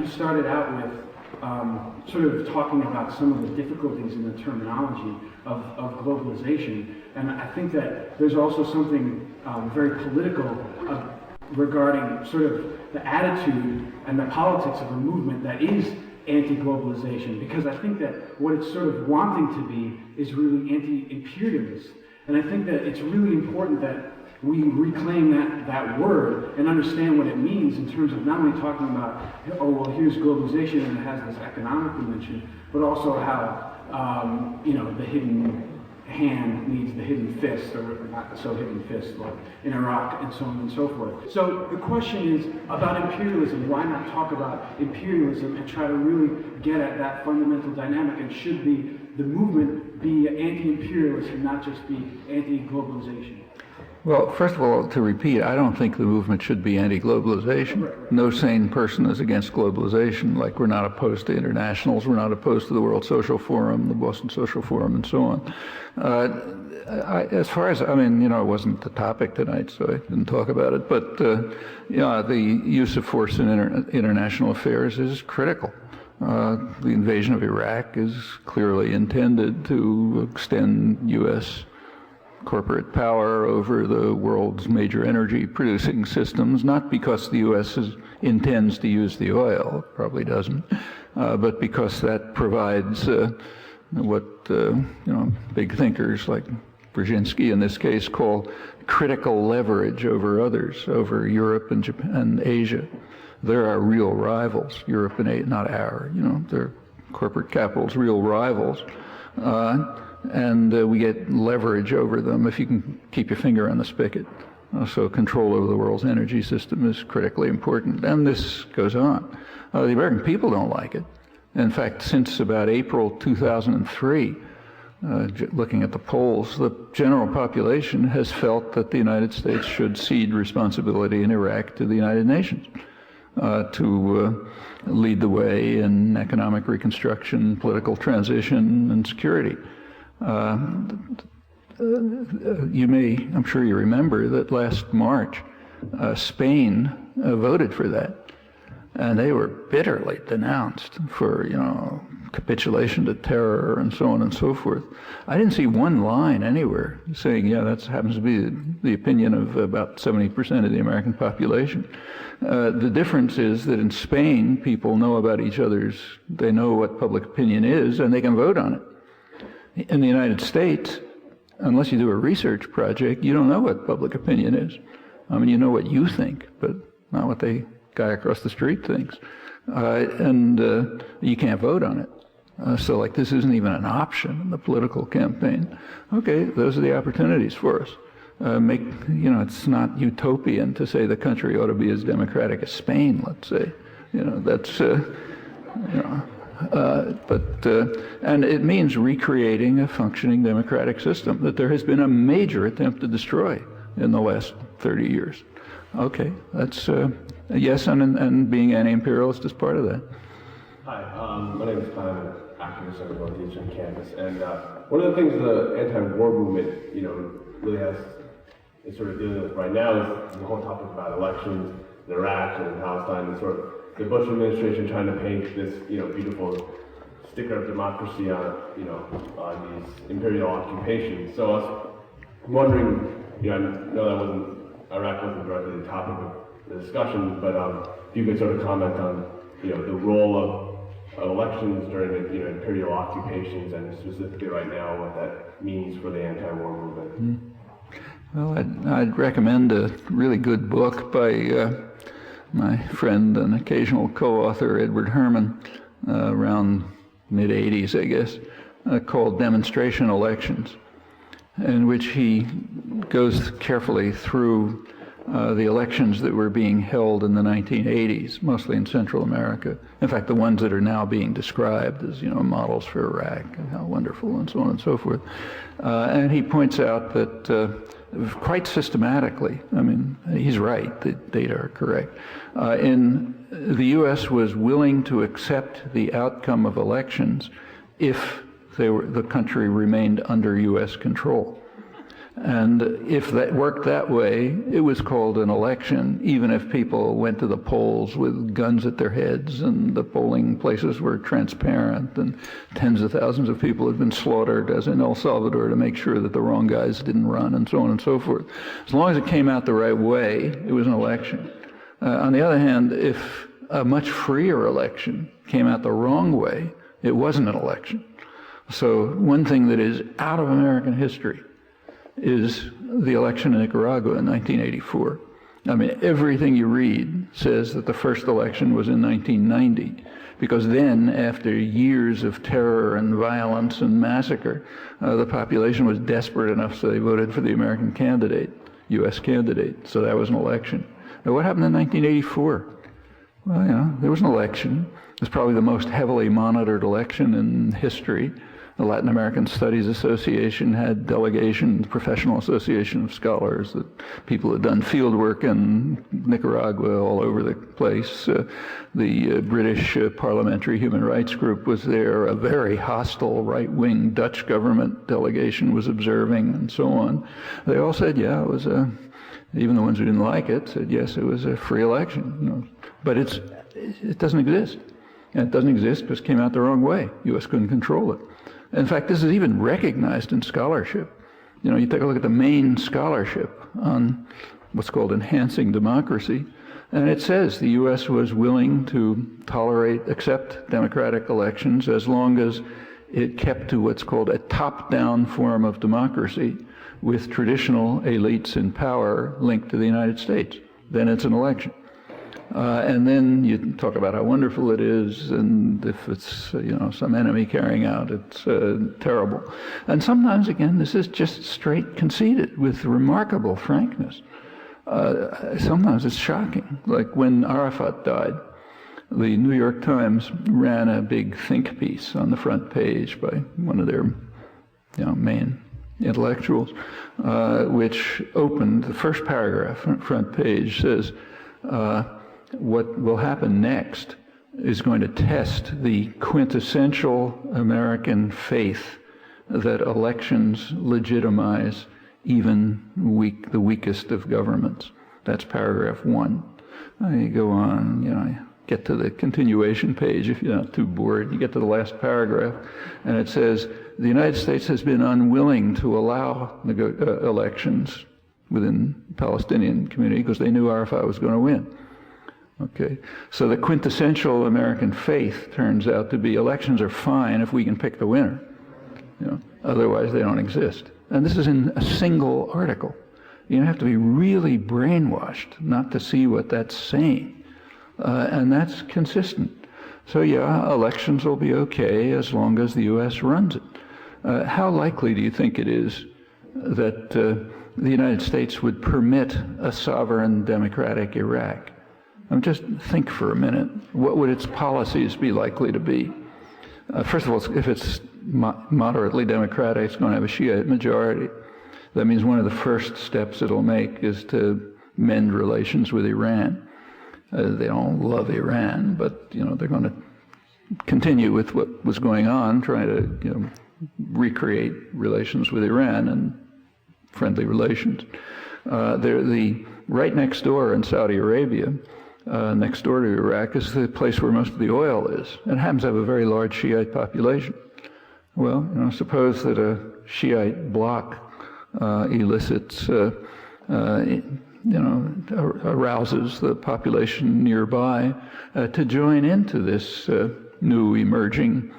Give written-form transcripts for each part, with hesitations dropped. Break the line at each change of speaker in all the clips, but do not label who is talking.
You started out with sort of talking about some of the difficulties in the terminology of globalization, and I think that there's also something very political regarding sort of the attitude and the politics of a movement that is anti-globalization, because I think that what it's sort of wanting to be is really anti-imperialist. And I think that it's really important that we reclaim that word and understand what it means in terms of not only talking about, oh, well, here's globalization and it has this economic dimension, but also how, the hidden hand needs the hidden fist, or not so hidden fist, like in Iraq, and so on and so forth. So the question is about imperialism. Why not talk about imperialism and try to really get at that fundamental dynamic? And should the movement be anti-imperialist and not just be anti-globalization?
Well, first of all, to repeat, I don't think the movement should be anti-globalization.
Right.
No sane person is against globalization. Like, we're not opposed to internationals, we're not opposed to the World Social Forum, the Boston Social Forum, and so on. As far as, it wasn't the topic tonight, so I didn't talk about it, but the use of force in international affairs is critical. The invasion of Iraq is clearly intended to extend U.S. corporate power over the world's major energy producing systems, not because the U.S. intends to use the oil, probably doesn't, but because that provides what big thinkers like Brzezinski in this case call critical leverage over others, over Europe and Japan and Asia. They're our real rivals, Europe and Asia, not our, they're corporate capital's real rivals. And we get leverage over them if you can keep your finger on the spigot. So control over the world's energy system is critically important, and this goes on. The American people don't like it. In fact, since about April 2003, looking at the polls, the general population has felt that the United States should cede responsibility in Iraq to the United Nations to lead the way in economic reconstruction, political transition, and security. I'm sure you remember that last March, Spain voted for that, and they were bitterly denounced for, capitulation to terror and so on and so forth. I didn't see one line anywhere saying, yeah, that happens to be the opinion of about 70% of the American population. The difference is that in Spain, people know about each other's, they know what public opinion is, and they can vote on it. In the United States, unless you do a research project, you don't know what public opinion is. You know what you think, but not what the guy across the street thinks. And you can't vote on it. So this isn't even an option in the political campaign. Okay, those are the opportunities for us. It's not utopian to say the country ought to be as democratic as Spain, let's say. And it means recreating a functioning democratic system that there has been a major attempt to destroy in the last 30 years. Okay, that's yes, and being anti-imperialist is part of that.
Hi, my name is Tom. I'm an activist on the Northeastern campus, and one of the things the anti-war movement, really is sort of dealing with right now is the whole topic about elections in Iraq and in Palestine, and sort of the Bush administration trying to paint this, beautiful sticker of democracy on, on these imperial occupations. So I was wondering, I know Iraq wasn't directly the topic of the discussion, but if you could sort of comment on, the role of elections during, imperial occupations, and specifically right now what that means for the anti-war movement.
Well, I'd recommend a really good book by my friend and occasional co-author Edward Herman, around mid-'80s, I guess, called Demonstration Elections, in which he goes carefully through the elections that were being held in the 1980s, mostly in Central America. In fact, the ones that are now being described as, models for Iraq and how wonderful and so on and so forth. And he points out that quite systematically, he's right, the data are correct. The U.S. was willing to accept the outcome of elections if the country remained under U.S. control. And if that worked that way, it was called an election, even if people went to the polls with guns at their heads and the polling places were transparent and tens of thousands of people had been slaughtered, as in El Salvador, to make sure that the wrong guys didn't run, and so on and so forth. As long as it came out the right way, it was an election. On the other hand, if a much freer election came out the wrong way, it wasn't an election. So one thing that is out of American history is the election in Nicaragua in 1984. I mean, everything you read says that the first election was in 1990, because then, after years of terror and violence and massacre, the population was desperate enough so they voted for the American candidate, U.S. candidate, so that was an election. Now, what happened in 1984? Well, you know, there was an election. It was probably the most heavily monitored election in history. The Latin American Studies Association had delegations, professional association of scholars, that people had done field work in Nicaragua all over the place. The British Parliamentary Human Rights Group was there. A very hostile right-wing Dutch government delegation was observing, and so on. They all said, yeah, it was even the ones who didn't like it said, yes, it was a free election. You know. But it doesn't exist. And it doesn't exist because it came out the wrong way. U.S. couldn't control it. In fact, this is even recognized in scholarship. You know, you take a look at the main scholarship on what's called enhancing democracy, and it says the U.S. was willing to accept democratic elections as long as it kept to what's called a top-down form of democracy with traditional elites in power linked to the United States. Then it's an election. And then you talk about how wonderful it is, and if it's, you know, some enemy carrying out, it's terrible. And sometimes, again, this is just straight conceded with remarkable frankness. Sometimes it's shocking. Like when Arafat died, the New York Times ran a big think piece on the front page by one of their, you know, main intellectuals, which opened, the first paragraph, front page, says, what will happen next is going to test the quintessential American faith that elections legitimize even the weakest of governments. That's paragraph 1. You go on, you know, get to the continuation page if you're not too bored. You get to the last paragraph, and it says, the United States has been unwilling to allow elections within the Palestinian community because they knew Arafat was going to win. Okay, so the quintessential American faith turns out to be elections are fine if we can pick the winner. You know, otherwise they don't exist. And this is in a single article. You have to be really brainwashed not to see what that's saying. And that's consistent. So yeah, elections will be okay as long as the U.S. runs it. How likely do you think it is that the United States would permit a sovereign democratic Iraq? Just think for a minute. What would its policies be likely to be? First of all, if it's moderately democratic, it's going to have a Shiite majority. That means one of the first steps it'll make is to mend relations with Iran. They don't love Iran, but you know they're going to continue with what was going on, trying to recreate relations with Iran and friendly relations. They're right next door in Saudi Arabia. Next door to Iraq is the place where most of the oil is. And it happens to have a very large Shiite population. Well, suppose that a Shiite bloc elicits, arouses the population nearby to join into this new emerging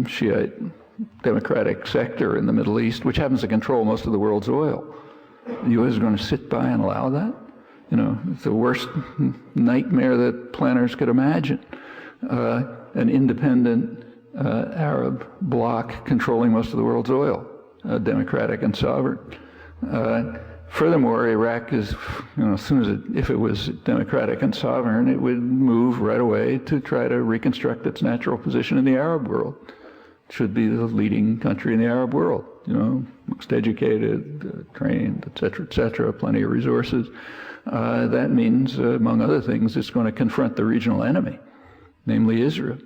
Shiite democratic sector in the Middle East, which happens to control most of the world's oil. The U.S. is going to sit by and allow that? It's the worst nightmare that planners could imagine. An independent Arab bloc controlling most of the world's oil, democratic and sovereign. Furthermore, Iraq is, as soon as if it was democratic and sovereign, it would move right away to try to reconstruct its natural position in the Arab world. It should be the leading country in the Arab world, most educated, trained, et cetera, plenty of resources. That means, among other things, it's going to confront the regional enemy, namely Israel.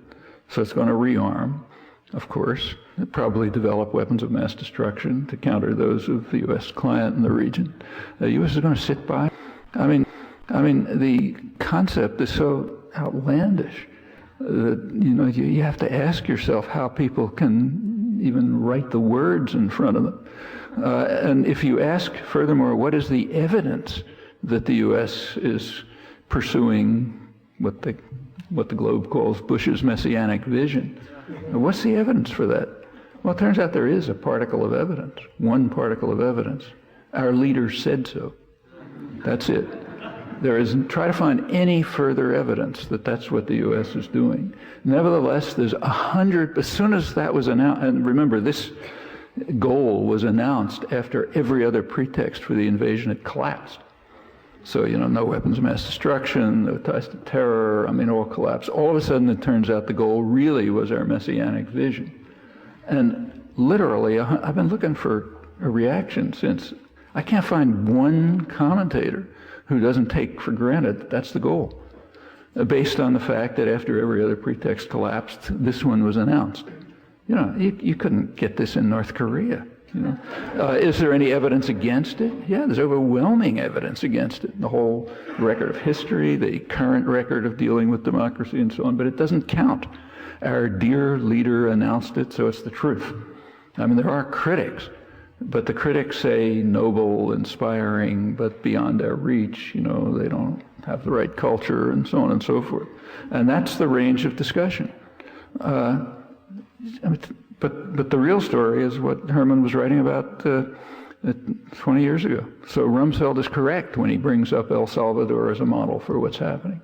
So it's going to rearm. of course, probably develop weapons of mass destruction to counter those of the U.S. client in the region. The U.S. is going to sit by. I mean, the concept is so outlandish that, you have to ask yourself how people can even write the words in front of them. And if you ask, furthermore, what is the evidence that the U.S. is pursuing what the Globe calls Bush's messianic vision? What's the evidence for that? Well, it turns out there is a particle of evidence, one particle of evidence. Our leader said so. That's it. There isn't. Try to find any further evidence that that's what the U.S. is doing. Nevertheless, there's 100. As soon as that was announced, and remember, this goal was announced after every other pretext for the invasion had collapsed. So, no weapons of mass destruction, no ties to terror, all collapsed. All of a sudden, it turns out the goal really was our messianic vision. And literally, I've been looking for a reaction since. I can't find one commentator who doesn't take for granted that that's the goal, based on the fact that after every other pretext collapsed, this one was announced. You couldn't get this in North Korea. Is there any evidence against it? Yeah, there's overwhelming evidence against it. The whole record of history, the current record of dealing with democracy and so on, but it doesn't count. Our dear leader announced it, so it's the truth. There are critics, but the critics say noble, inspiring, but beyond our reach. They don't have the right culture and so on and so forth. And that's the range of discussion. But the real story is what Herman was writing about 20 years ago. So Rumsfeld is correct when he brings up El Salvador as a model for what's happening.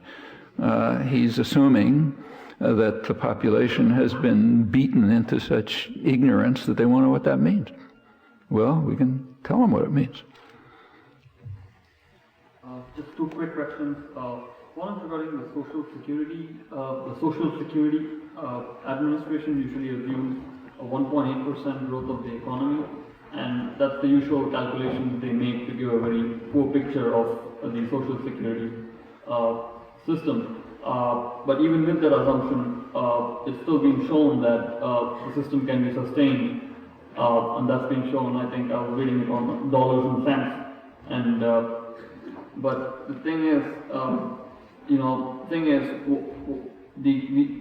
He's assuming that the population has been beaten into such ignorance that they won't know what that means. Well, we can tell them what it means.
Just two quick questions. One is regarding the Social Security. The Social Security Administration usually assumes a 1.8% growth of the economy, and that's the usual calculation they make to give a very poor picture of the Social Security system. But even with that assumption, it's still been shown that the system can be sustained, and that's been shown. I think I was reading it on dollars and cents. And but the thing is,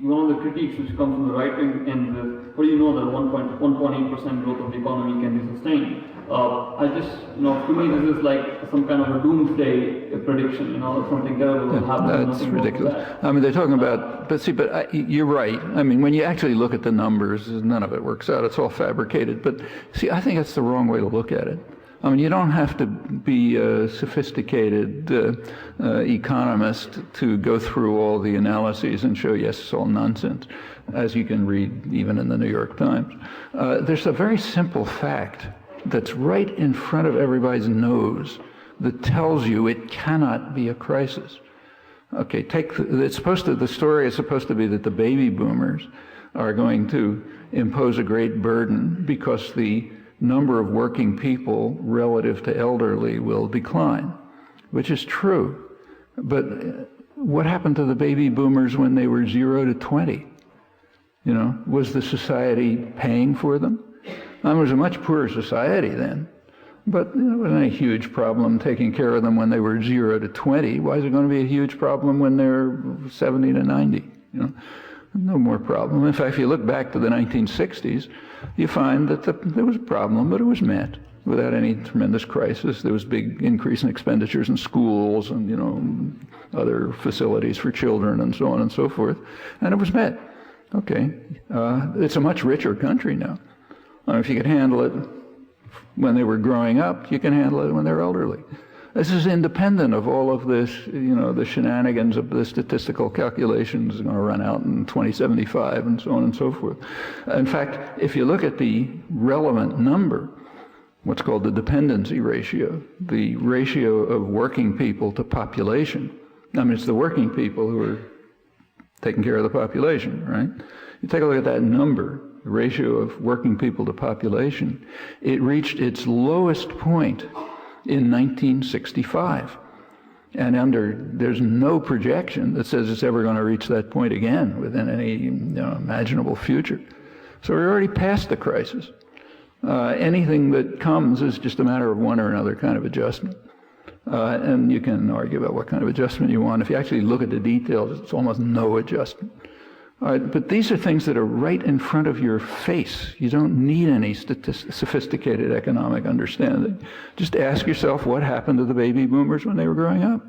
one of the critiques which comes from the right wing end is, how do you know that 1.8% growth of the economy can be sustained? To me, this is like some kind of a doomsday prediction, something terrible will happen.
That's ridiculous. They're talking about, you're right. When you actually look at the numbers, none of it works out. It's all fabricated. But see, I think that's the wrong way to look at it. You don't have to be a sophisticated economist to go through all the analyses and show, yes, it's all nonsense, as you can read even in the New York Times. There's a very simple fact that's right in front of everybody's nose that tells you it cannot be a crisis. Okay, the story is supposed to be that the baby boomers are going to impose a great burden because the number of working people relative to elderly will decline, which is true. But what happened to the baby boomers when they were 0 to 20? Was the society paying for them? It was a much poorer society then, but it wasn't a huge problem taking care of them when they were 0 to 20. Why is it going to be a huge problem when they're 70 to 90? No more problem. In fact, if you look back to the 1960s, you find that there was a problem, but it was met without any tremendous crisis. There was big increase in expenditures in schools and, other facilities for children and so on and so forth, and it was met. Okay, it's a much richer country now. If you could handle it when they were growing up, you can handle it when they're elderly. This is independent of all of this, the shenanigans of the statistical calculations are going to run out in 2075 and so on and so forth. In fact, if you look at the relevant number, what's called the dependency ratio, the ratio of working people to population, it's the working people who are taking care of the population, right? You take a look at that number, the ratio of working people to population, it reached its lowest point in 1965. And there's no projection that says it's ever going to reach that point again within any imaginable future. So we're already past the crisis. Anything that comes is just a matter of one or another kind of adjustment. And you can argue about what kind of adjustment you want. If you actually look at the details, it's almost no adjustment. But these are things that are right in front of your face. You don't need any sophisticated economic understanding. Just ask yourself what happened to the baby boomers when they were growing up.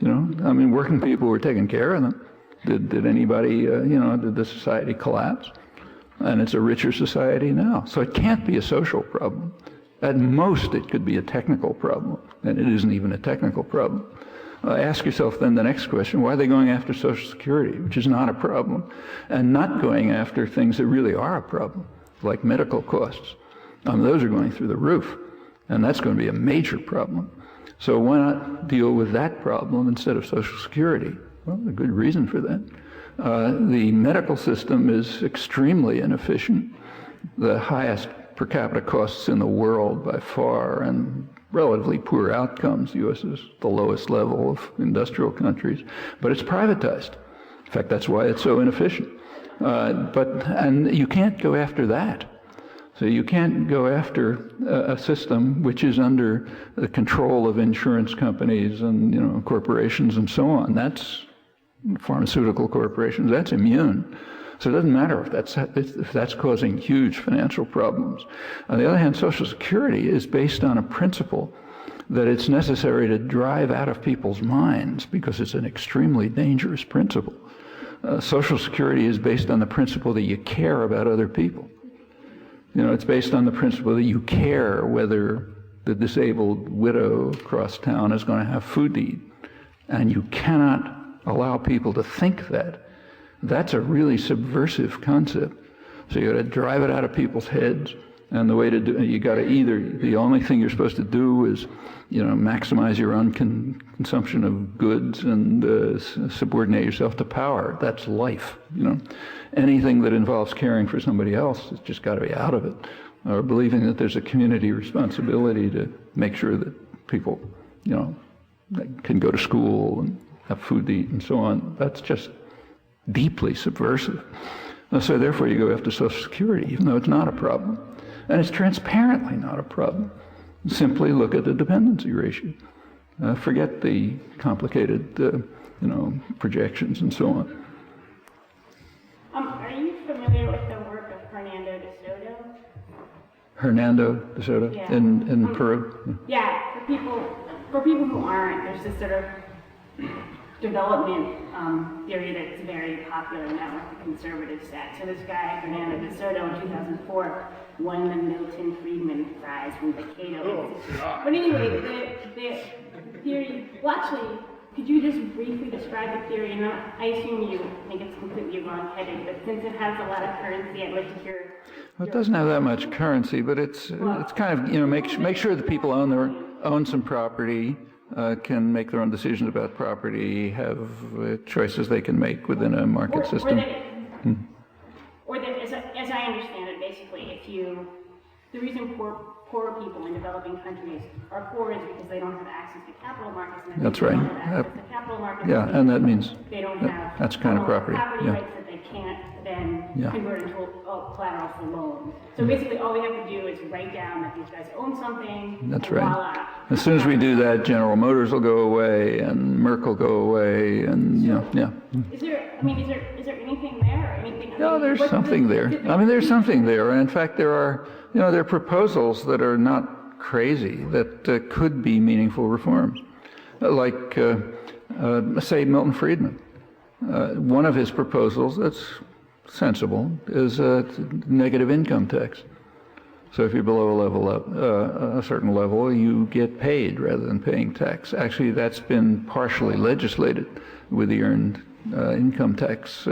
You know, I mean, working people were taking care of them. Did anybody, did the society collapse? And it's a richer society now. So it can't be a social problem. At most, it could be a technical problem, and it isn't even a technical problem. Ask yourself then the next question, why are they going after Social Security, which is not a problem, and not going after things that really are a problem, like medical costs? Those are going through the roof, and that's going to be a major problem. So why not deal with that problem instead of Social Security? Well, a good reason for that. The medical system is extremely inefficient, the highest per capita costs in the world by far, and relatively poor outcomes. The U.S. is the lowest level of industrial countries, but it's privatized. In fact, that's why it's so inefficient. And you can't go after that. So you can't go after a system which is under the control of insurance companies and corporations and so on. That's pharmaceutical corporations. That's immune. So it doesn't matter if that's causing huge financial problems. On the other hand, Social Security is based on a principle that it's necessary to drive out of people's minds because it's an extremely dangerous principle. Social Security is based on the principle that you care about other people. It's based on the principle that you care whether the disabled widow across town is going to have food to eat. And you cannot allow people to think that. That's a really subversive concept. So you got to drive it out of people's heads. And the way to do it, you got to the only thing you're supposed to do is, maximize your own consumption of goods and subordinate yourself to power. That's life, Anything that involves caring for somebody else has just got to be out of it. Or believing that there's a community responsibility to make sure that people, can go to school and have food to eat and so on. That's just deeply subversive. So therefore you go after Social Security, even though it's not a problem. And it's transparently not a problem. Simply look at the dependency ratio. Forget the complicated, projections and so on.
Are you familiar with the work of Hernando de Soto?
Hernando de Soto
Yeah.
in Peru?
Yeah, for people who aren't, there's this sort of development theory that's very popular now with the conservative set. So this guy, Hernando de Soto, in 2004, won the Milton Friedman Prize from the Cato Institute. But anyway, the theory, well actually, could you just briefly describe the theory? And I assume you think it's completely wrong-headed, but since it has a lot of currency, I'd like to hear.
Well, it doesn't have that much currency, but it's kind of, make sure that people own some property, can make their own decisions about property, have choices they can make within a market system.
As I understand it, basically, the reason poor people in developing countries are poor is because they don't have access to capital markets. And
That's right.
Capital markets,
yeah, and that means
they don't have
that's kind of property. Yeah.
rights that they can't then convert into a collateral for loans. So basically, all we have to do is write down that these guys own something.
That's right.
Voila.
As soon as we do that, General Motors will go away, and Merck will go away, and
Is there anything there? Or anything?
No, there's something there. There's something there. And in fact, there are proposals that are not crazy that could be meaningful reforms, like say Milton Friedman. One of his proposals that's sensible is a negative income tax. So if you're below a certain level, you get paid rather than paying tax. Actually, that's been partially legislated with the earned income tax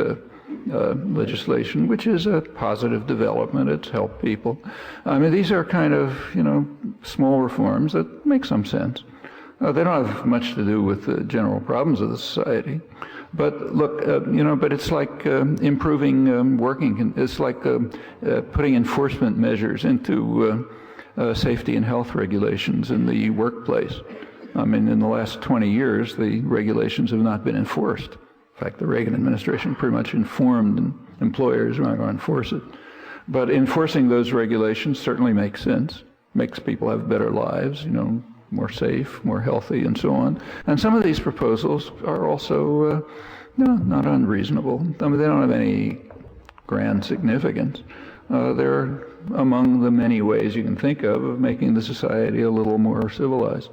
legislation, which is a positive development. It's helped people. These are kind of, small reforms that make some sense. They don't have much to do with the general problems of the society. But look, but it's like improving it's like putting enforcement measures into safety and health regulations in the workplace. In the last 20 years, the regulations have not been enforced. In fact, the Reagan administration pretty much informed employers who aren't going to enforce it. But enforcing those regulations certainly makes sense, makes people have better lives, more safe, more healthy, and so on. And some of these proposals are also not unreasonable. I mean, they don't have any grand significance. They're among the many ways you can think of making the society a little more civilized.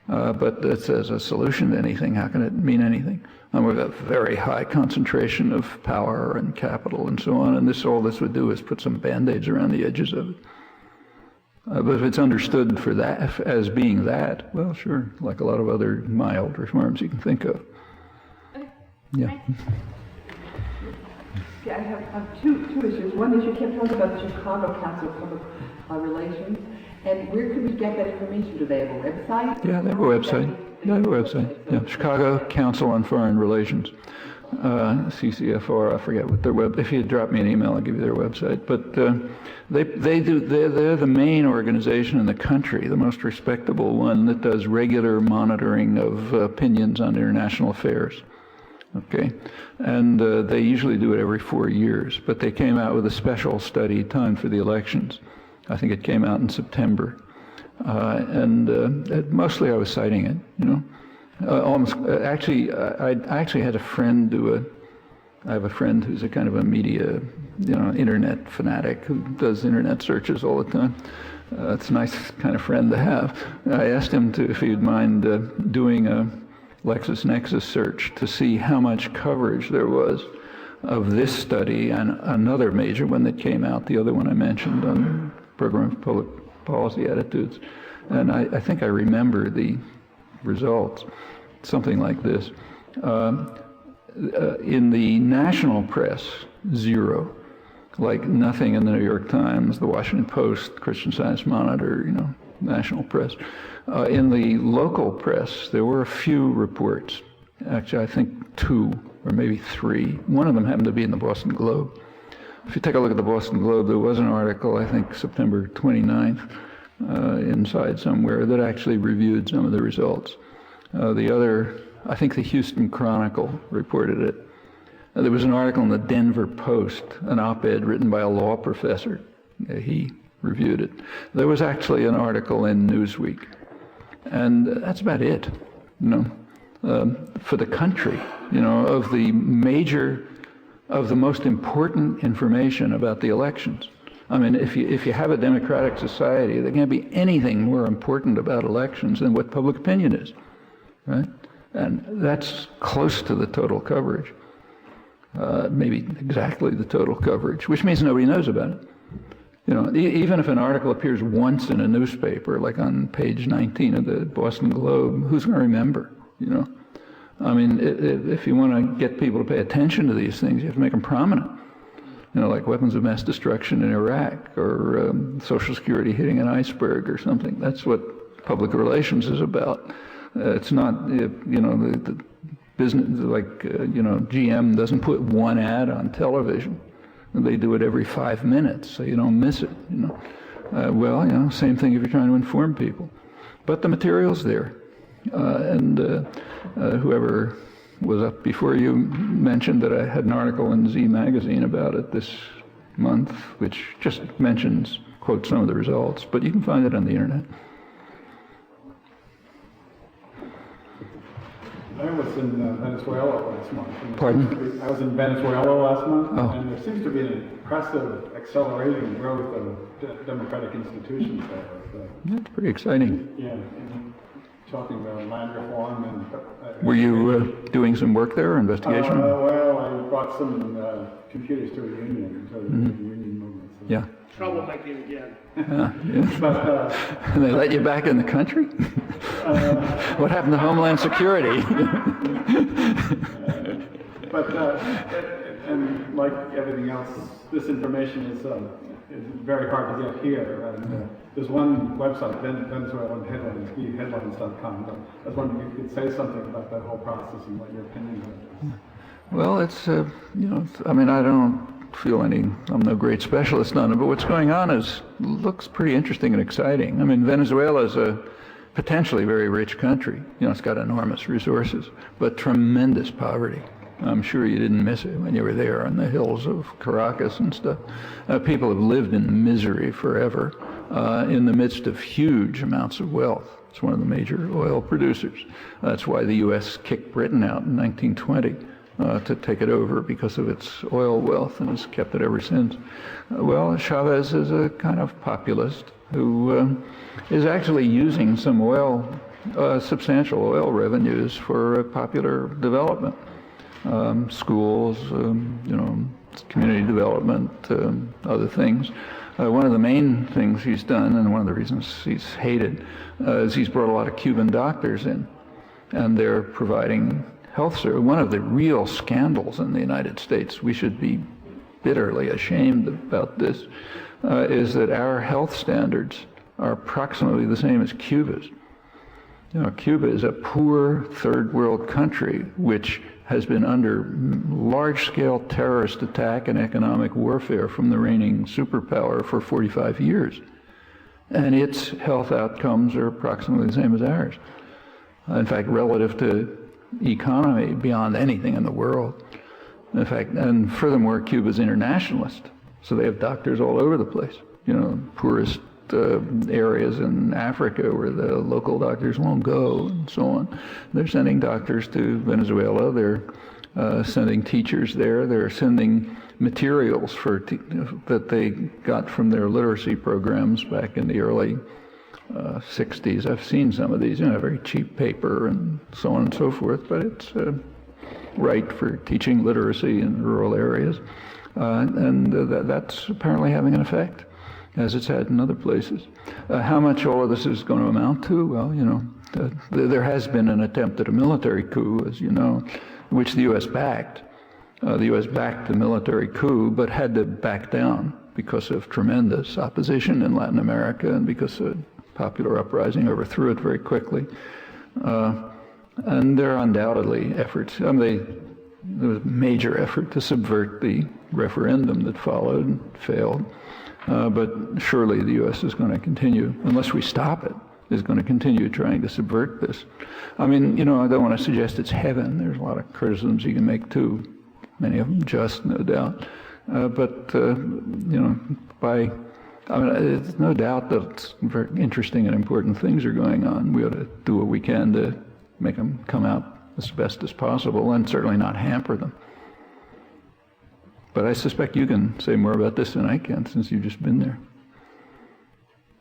But it's as a solution to anything, how can it mean anything? And we've got a very high concentration of power and capital and so on, and all this would do is put some band-aids around the edges of it. But if it's understood for that, as being that, well, sure, like a lot of other mild reforms you can think of. Yeah.
Yeah, I have two issues. One is you kept talking about the Chicago Council of Public Relations, and where could we get that information? Do they have a website?
Yeah, they have a website. They have a website. Yeah, Chicago Council on Foreign Relations, CCFR. I forget what their web. If you drop me an email, I'll give you their website. But they're the main organization in the country, the most respectable one that does regular monitoring of opinions on international affairs. Okay, and they usually do it every 4 years, but they came out with a special study timed for the elections. I think it came out in September, and mostly I was citing it. Almost actually, I actually had a friend I have a friend who's a kind of a media, internet fanatic who does internet searches all the time. It's a nice kind of friend to have. I asked him if he'd mind doing a LexisNexis search to see how much coverage there was of this study and another major one that came out, the other one I mentioned on Program of Public Policy Attitudes. And I think I remember the results, something like this. In the national press, 0. Like nothing in the New York Times, the Washington Post, Christian Science Monitor, national press. In the local press, there were a few reports. Actually, I think 2 or maybe 3. One of them happened to be in the Boston Globe. If you take a look at the Boston Globe, there was an article, I think September 29th, inside somewhere, that actually reviewed some of the results. The other, I think the Houston Chronicle reported it. There was an article in the Denver Post, an op-ed written by a law professor. He reviewed it. There was actually an article in Newsweek. And that's about it, for the country, of the most important information about the elections. I mean, if you have a democratic society, there can't be anything more important about elections than what public opinion is, right? And that's close to the total coverage, maybe exactly the total coverage, which means nobody knows about it. Even if an article appears once in a newspaper, like on page 19 of the Boston Globe, who's going to remember, I mean, if you want to get people to pay attention to these things, you have to make them prominent. Like weapons of mass destruction in Iraq, or Social Security hitting an iceberg or something. That's what public relations is about. It's not, the business, like, GM doesn't put one ad on television. They do it every 5 minutes, so you don't miss it. Same thing if you're trying to inform people. But the material's there, and whoever was up before you mentioned that I had an article in Z Magazine about it this month, which just quotes some of the results, but you can find it on the internet.
I was in Venezuela last month.
Pardon?
I was in Venezuela last month,
Oh.
and there seems to be an impressive accelerating growth of democratic institutions there.
That's pretty exciting.
Yeah, and talking about land reform and...
Were you doing some work there, investigation?
Well, I brought some computers to a union, to the union movement. So.
Yeah.
Troublemaking again.
Yeah.
But,
And they let you back in the country? What happened to Homeland Security?
And like everything else, this information is very hard to get here. And there's one website, Venezuelan Headlines, headlines.com. But I was wondering if you could say something about that whole process and what your opinion is.
Well, it's, I mean, I don't feel I'm no great specialist on it, but what's going on looks pretty interesting and exciting. I mean, Venezuela is a potentially very rich country. It's got enormous resources, but tremendous poverty. I'm sure you didn't miss it when you were there on the hills of Caracas and stuff. People have lived in misery forever in the midst of huge amounts of wealth. It's one of the major oil producers. That's why the U.S. kicked Britain out in 1920 to take it over because of its oil wealth, and has kept it ever since. Well, Chavez is a kind of populist who is actually using some substantial oil revenues for popular development. Schools, community development, other things. One of the main things he's done, and one of the reasons he's hated, is he's brought a lot of Cuban doctors in, and they're providing health service. One of the real scandals in the United States, we should be bitterly ashamed about this, is that our health standards are approximately the same as Cuba's. Cuba is a poor third world country which has been under large-scale terrorist attack and economic warfare from the reigning superpower for 45 years. And its health outcomes are approximately the same as ours. In fact, relative to economy, beyond anything in the world. In fact, and furthermore, Cuba's internationalist, so they have doctors all over the place. Poorest areas in Africa where the local doctors won't go, and so on. They're sending doctors to Venezuela. They're sending teachers there. They're sending materials that they got from their literacy programs back in the early 60s. I've seen some of these, very cheap paper and so on and so forth, but it's right for teaching literacy in rural areas. And that's apparently having an effect, as it's had in other places. How much all of this is going to amount to? Well, there has been an attempt at a military coup, as you know, which the U.S. backed. The U.S. backed the military coup, but had to back down because of tremendous opposition in Latin America and because a popular uprising overthrew it very quickly. And there are undoubtedly efforts. There was a major effort to subvert the referendum that followed and failed. But surely the U.S. is going to continue, unless we stop it, is going to continue trying to subvert this. I don't want to suggest it's heaven. There's a lot of criticisms you can make too, many of them just, no doubt. It's no doubt that very interesting and important things are going on. We ought to do what we can to make them come out as best as possible, and certainly not hamper them. But I suspect you can say more about this than I can, since you've just been there.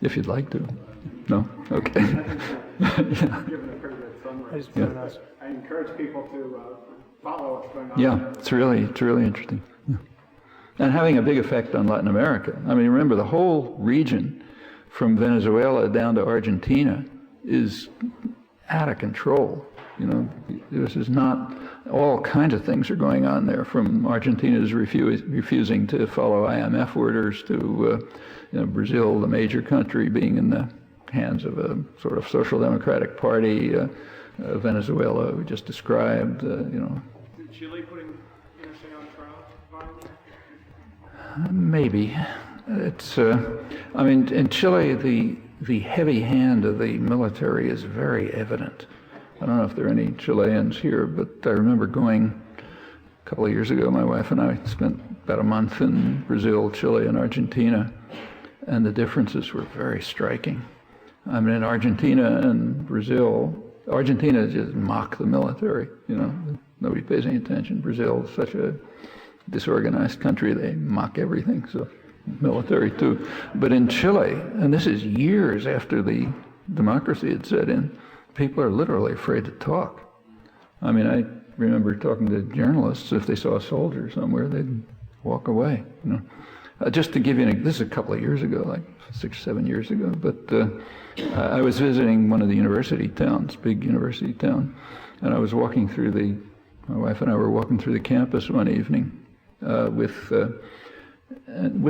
If you'd like to. No? Okay.
Yeah. Given a pretty good summary.
Yeah.
I encourage people to follow what's going on.
Yeah, it's really interesting. Yeah. And having a big effect on Latin America. Remember, the whole region from Venezuela down to Argentina is out of control. This is not, all kinds of things are going on there, from Argentina's refusing to follow IMF orders to Brazil, the major country, being in the hands of a sort of social democratic party, Venezuela, we just described,
Is Chile putting Pinochet on trial?
Maybe. It's, in Chile, the heavy hand of the military is very evident. I don't know if there are any Chileans here, but I remember going a couple of years ago, my wife and I spent about a month in Brazil, Chile, and Argentina, and the differences were very striking. In Argentina and Brazil, Argentina just mock the military, nobody pays any attention. Brazil is such a disorganized country, they mock everything, so military too. But in Chile, and this is years after the democracy had set in, people are literally afraid to talk. I remember talking to journalists, if they saw a soldier somewhere, they'd walk away. Just to give you this is a couple of years ago, like 6 or 7 years ago, but I was visiting one of the university towns, big university town, and I was walking through my wife and I were walking through the campus one evening with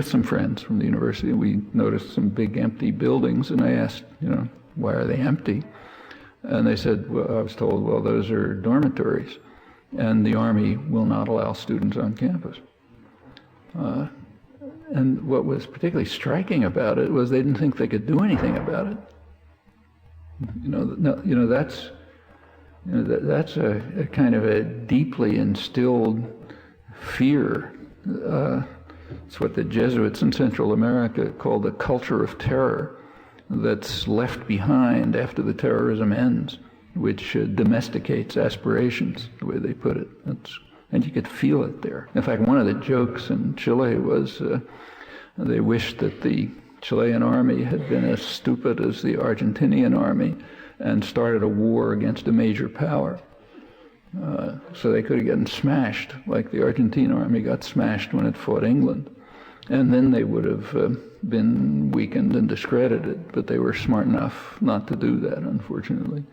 some friends from the university, and we noticed some big empty buildings, and I asked, why are they empty? And they said, I was told, those are dormitories, and the Army will not allow students on campus. And what was particularly striking about it was they didn't think they could do anything about it. That's You know, that's a kind of a deeply instilled fear. It's what the Jesuits in Central America called the culture of terror that's left behind after the terrorism ends, which domesticates aspirations, the way they put it. And you could feel it there. In fact, one of the jokes in Chile was they wished that the Chilean army had been as stupid as the Argentinian army and started a war against a major power. So they could have gotten smashed, like the Argentine army got smashed when it fought England. And then they would have been weakened and discredited, but they were smart enough not to do that, unfortunately.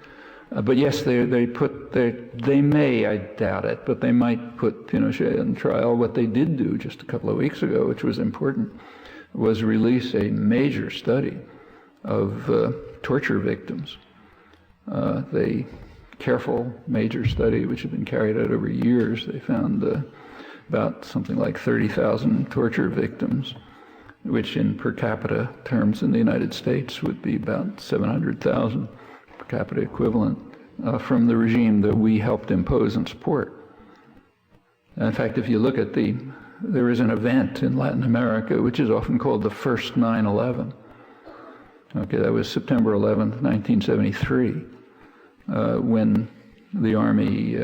But yes, they may, I doubt it, but they might put Pinochet on trial. What they did do just a couple of weeks ago, which was important, was release a major study of torture victims. The careful major study, which had been carried out over years, they found about something like 30,000 torture victims, which in per capita terms in the United States would be about 700,000 per capita equivalent from the regime that we helped impose and support. In fact, if you look at there is an event in Latin America which is often called the first 9/11. Okay, that was September 11th, 1973, when the army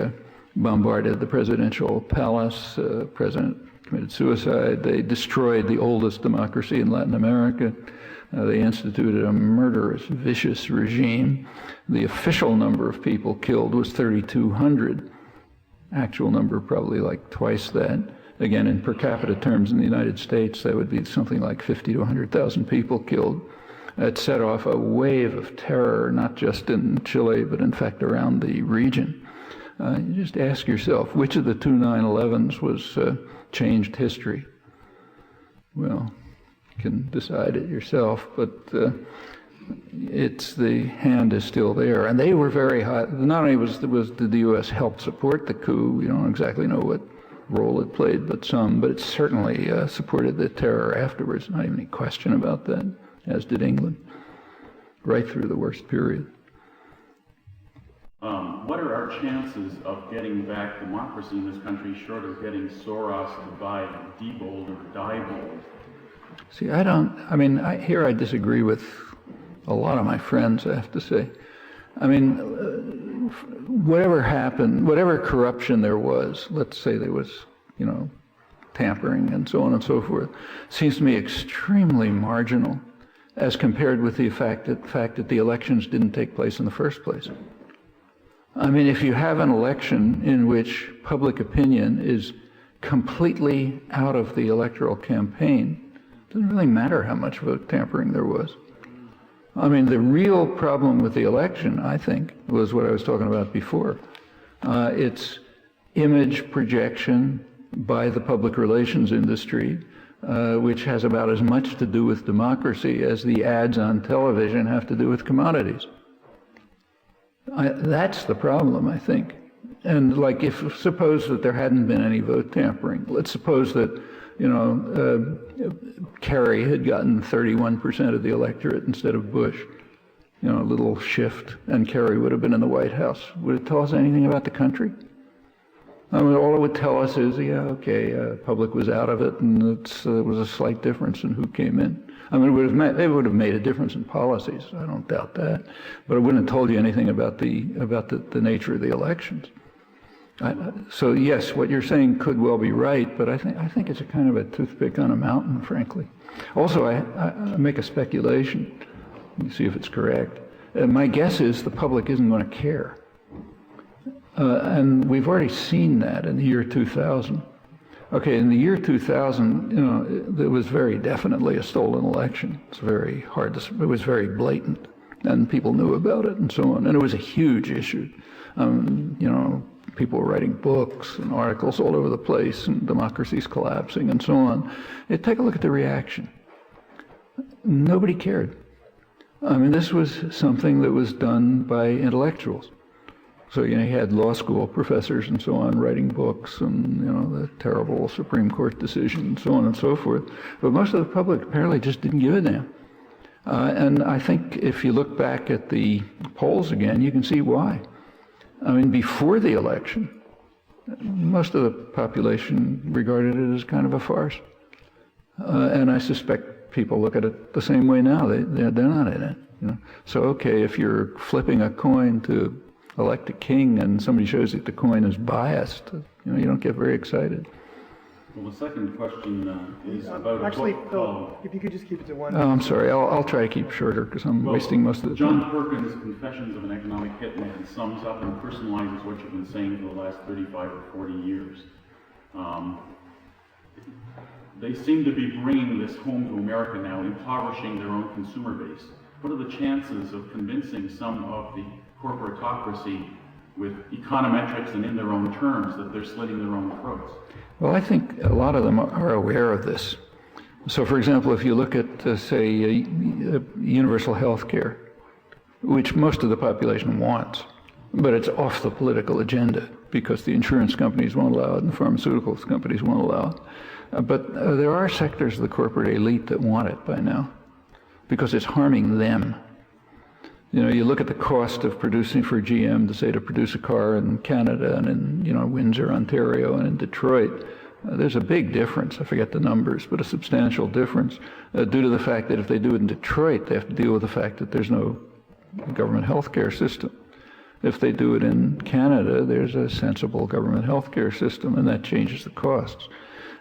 bombarded the presidential palace. The president committed suicide. They destroyed the oldest democracy in Latin America. They instituted a murderous, vicious regime. The official number of people killed was 3,200. Actual number probably like twice that. Again, in per capita terms in the United States, that would be something like 50 to 100,000 people killed. It set off a wave of terror, not just in Chile, but in fact around the region. You just ask yourself, which of the two 9/11s was changed history? Well, you can decide it yourself, but the hand is still there. And they were very high. Not only did the U.S. help support the coup, we don't exactly know what role it played, but it certainly supported the terror afterwards. Not even any question about that, as did England, right through the worst period.
What are our chances of getting back democracy in this country short of getting Soros to buy Diebold or Diebold?
See, here I disagree with a lot of my friends, I have to say. I mean, whatever happened, whatever corruption there was, let's say there was, tampering and so on and so forth, seems to me extremely marginal as compared with the fact that the elections didn't take place in the first place. I mean, if you have an election in which public opinion is completely out of the electoral campaign, it doesn't really matter how much vote tampering there was. I mean, the real problem with the election, I think, was what I was talking about before. It's image projection by the public relations industry, which has about as much to do with democracy as the ads on television have to do with commodities. That's the problem, I think. And suppose that there hadn't been any vote tampering. Let's suppose that, Kerry had gotten 31% of the electorate instead of Bush. A little shift, and Kerry would have been in the White House. Would it tell us anything about the country? I mean, all it would tell us is, public was out of it, and it was a slight difference in who came in. I mean, they would have made a difference in policies. I don't doubt that, but it wouldn't have told you anything about the nature of the elections. So yes, what you're saying could well be right, but I think it's a kind of a toothpick on a mountain, frankly. Also, I make a speculation. Let me see if it's correct. My guess is the public isn't going to care. And we've already seen that in the year 2000. Okay, in the year 2000, it was very definitely a stolen election. It's very hard to, it was very blatant, and people knew about it and so on. And it was a huge issue. People were writing books and articles all over the place, and democracy's collapsing and so on. Take a look at the reaction. Nobody cared. I mean, this was something that was done by intellectuals. So, you had law school professors and so on writing books and, the terrible Supreme Court decision and so on and so forth. But most of the public apparently just didn't give a damn. And I think if you look back at the polls again, you can see why. I mean, before the election, most of the population regarded it as kind of a farce. And I suspect people look at it the same way now. They're not in it. You know? So, okay, if you're flipping a coin to elect a king and somebody shows that the coin is biased, you don't get very excited.
Well, the second question is about
Actually,
a book
Phil,
called...
if you could just keep it to one.
Oh, I'm sorry. I'll try to keep shorter because I'm wasting most of the time.
John Perkins' Confessions of an Economic Hitman sums up and personalizes what you've been saying for the last 35 or 40 years. They seem to be bringing this home to America now, impoverishing their own consumer base. What are the chances of convincing some of the corporatocracy with econometrics and in their own terms that they're slitting their own throats?
Well, I think a lot of them are aware of this. So, for example, if you look at, say, universal health care, which most of the population wants, but it's off the political agenda because the insurance companies won't allow it and the pharmaceuticals companies won't allow it. But there are sectors of the corporate elite that want it by now because it's harming them. You look at the cost of producing for GM to produce a car in Canada and in, Windsor, Ontario, and in Detroit. There's a big difference. I forget the numbers, but a substantial difference due to the fact that if they do it in Detroit, they have to deal with the fact that there's no government health care system. If they do it in Canada, there's a sensible government health care system, and that changes the costs.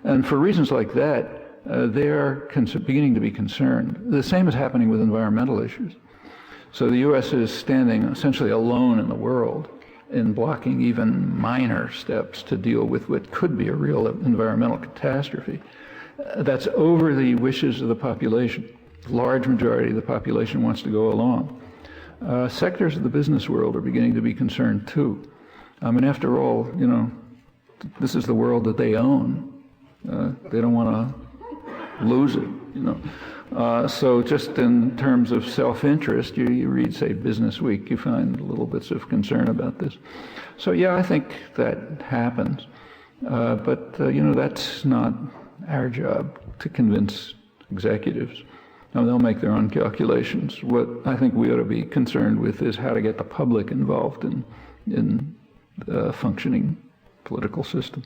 And for reasons like that, they are beginning to be concerned. The same is happening with environmental issues. So the U.S. is standing essentially alone in the world in blocking even minor steps to deal with what could be a real environmental catastrophe. That's over the wishes of the population. The large majority of the population wants to go along. Sectors of the business world are beginning to be concerned too. I mean, after all, this is the world that they own. They don't want to lose it, So just in terms of self-interest, you read, say, Business Week, you find little bits of concern about this. So yeah, I think that happens. But that's not our job to convince executives. They'll make their own calculations. What I think we ought to be concerned with is how to get the public involved in the functioning political system.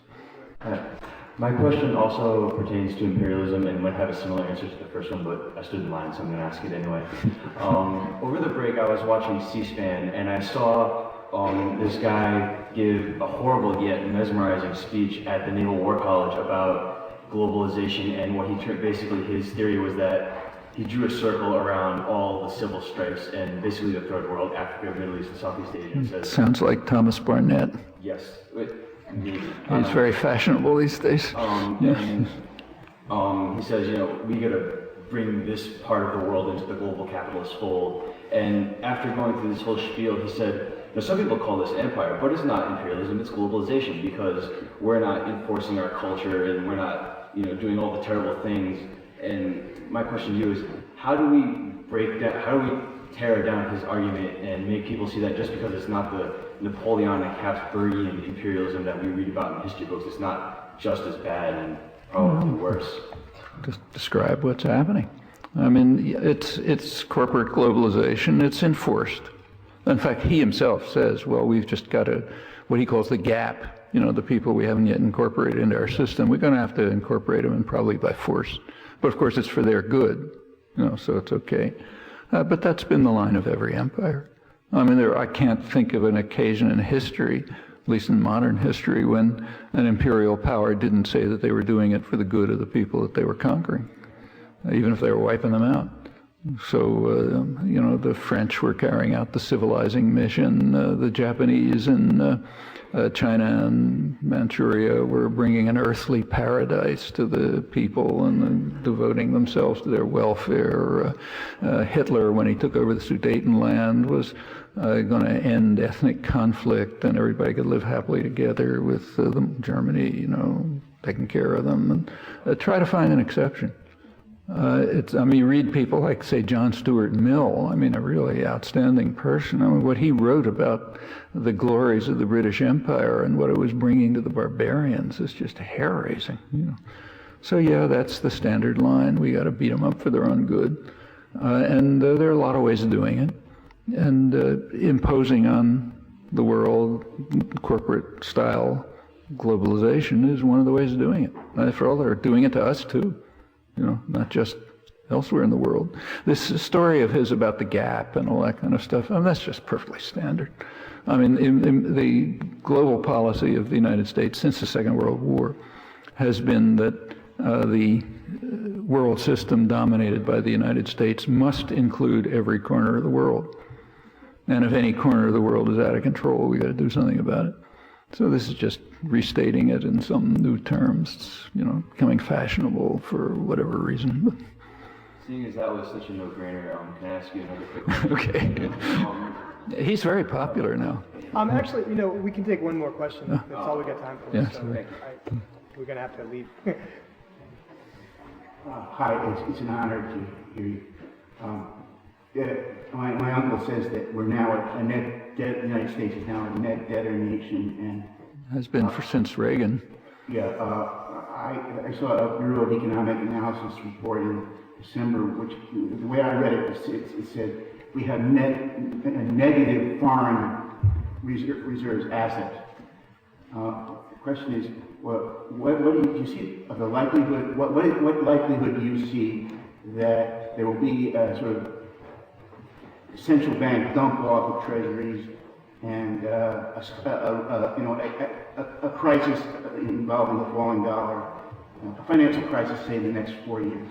My question also pertains to imperialism and might have a similar answer to the first one, but I stood in line, so I'm going to ask it anyway. Over the break, I was watching C-SPAN, and I saw this guy give a horrible yet mesmerizing speech at the Naval War College about globalization, and what basically his theory was that he drew a circle around all the civil strifes and basically the Third World, Africa, Middle East, and Southeast Asia.
Sounds like Thomas Barnett.
Yes. Indeed.
He's very fashionable these days.
And he says, we got to bring this part of the world into the global capitalist fold. And after going through this whole spiel, he said, some people call this empire, but it's not imperialism, it's globalization, because we're not enforcing our culture and we're not, doing all the terrible things. And my question to you is, how do we tear down his argument and make people see that just because it's not the Napoleonic Habsburgian imperialism that we read about in history books, it's not just as bad and probably worse?
Just describe what's happening. I mean, it's corporate globalization. It's enforced. In fact, he himself says, well, we've just got what he calls the gap. The people we haven't yet incorporated into our system, we're going to have to incorporate them, and probably by force. But of course, it's for their good, so it's okay. But that's been the line of every empire. I mean, I can't think of an occasion in history, at least in modern history, when an imperial power didn't say that they were doing it for the good of the people that they were conquering, even if they were wiping them out. So, the French were carrying out the civilizing mission, the Japanese in China and Manchuria were bringing an earthly paradise to the people and devoting themselves to their welfare. Hitler, when he took over the Sudetenland, was going to end ethnic conflict and everybody could live happily together with Germany, taking care of them, and try to find an exception. You read people like, say, John Stuart Mill, a really outstanding person. What he wrote about the glories of the British Empire and what it was bringing to the barbarians is just hair-raising, So yeah, that's the standard line. We got to beat them up for their own good. And there are a lot of ways of doing it. And imposing on the world, corporate style globalization is one of the ways of doing it. After all, they're doing it to us too, not just elsewhere in the world. This story of his about the gap and all that kind of stuff, that's just perfectly standard. I mean, in the global policy of the United States since the Second World War has been that the world system dominated by the United States must include every corner of the world. And if any corner of the world is out of control, we got to do something about it. So this is just restating it in some new terms, becoming fashionable for whatever reason.
Seeing as that was such a no-brainer, can I ask you another quick question?
Okay. He's very popular now.
Actually, we can take one more question. That's all we got time for.
Yes.
So we're going to have to leave.
Hi, it's an honor to hear you. My uncle says that we're now a net debt, the United States is now a net debtor nation, and
Has been since Reagan.
I saw a Bureau of Economic Analysis report in December, which the way I read it, it said we have negative foreign reserves assets. The question is, what do you see of the likelihood? What likelihood do you see that there will be a sort of central bank dump off of treasuries and a crisis involving the falling dollar, a financial crisis, say, in the next 4 years?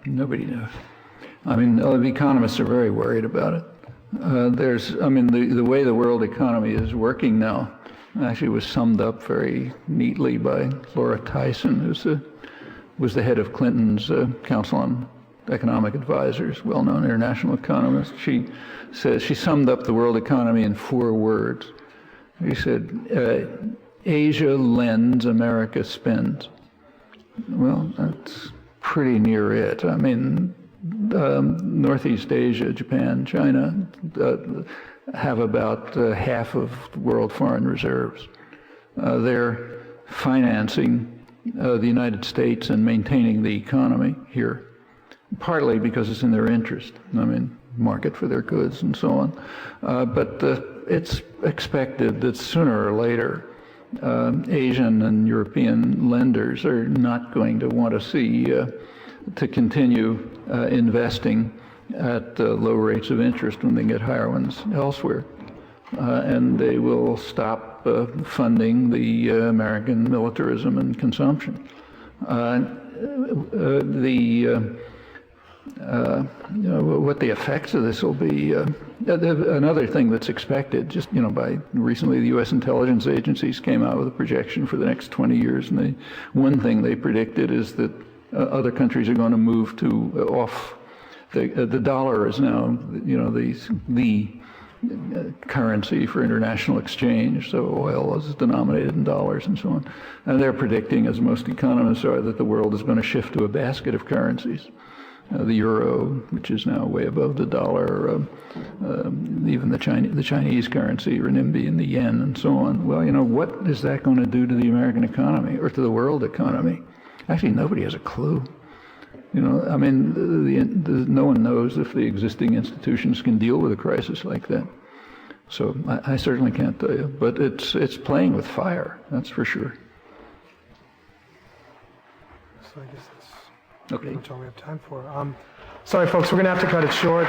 Nobody knows. I mean, the economists are very worried about it. The way the world economy is working now actually was summed up very neatly by Laura Tyson, who was the head of Clinton's Council on Economic Advisors, well-known international economist. She summed up the world economy in 4 words. She said, Asia lends, America spends. Well, that's pretty near it. I mean, Northeast Asia, Japan, China have about half of world foreign reserves. They're financing the United States and maintaining the economy here, partly because it's in their interest. I mean, market for their goods and so on. But it's expected that sooner or later, Asian and European lenders are not going to want to see to continue investing at low rates of interest when they get higher ones elsewhere. And they will stop funding the American militarism and consumption. What the effects of this will be. Another thing that's expected, by recently the U.S. intelligence agencies came out with a projection for the next 20 years, and one thing they predicted is that other countries are going to move to off. The dollar is now, the currency for international exchange, so oil is denominated in dollars and so on. And they're predicting, as most economists are, that the world is going to shift to a basket of currencies. The euro, which is now way above the dollar, even the Chinese currency, renminbi, and the yen, and so on. Well, what is that going to do to the American economy or to the world economy? Actually, nobody has a clue. No one knows if the existing institutions can deal with a crisis like that. So I certainly can't tell you, but it's playing with fire, that's for sure.
So I guess that's
okay.
pretty much all we have time for. Sorry, folks, we're going to have to cut it short.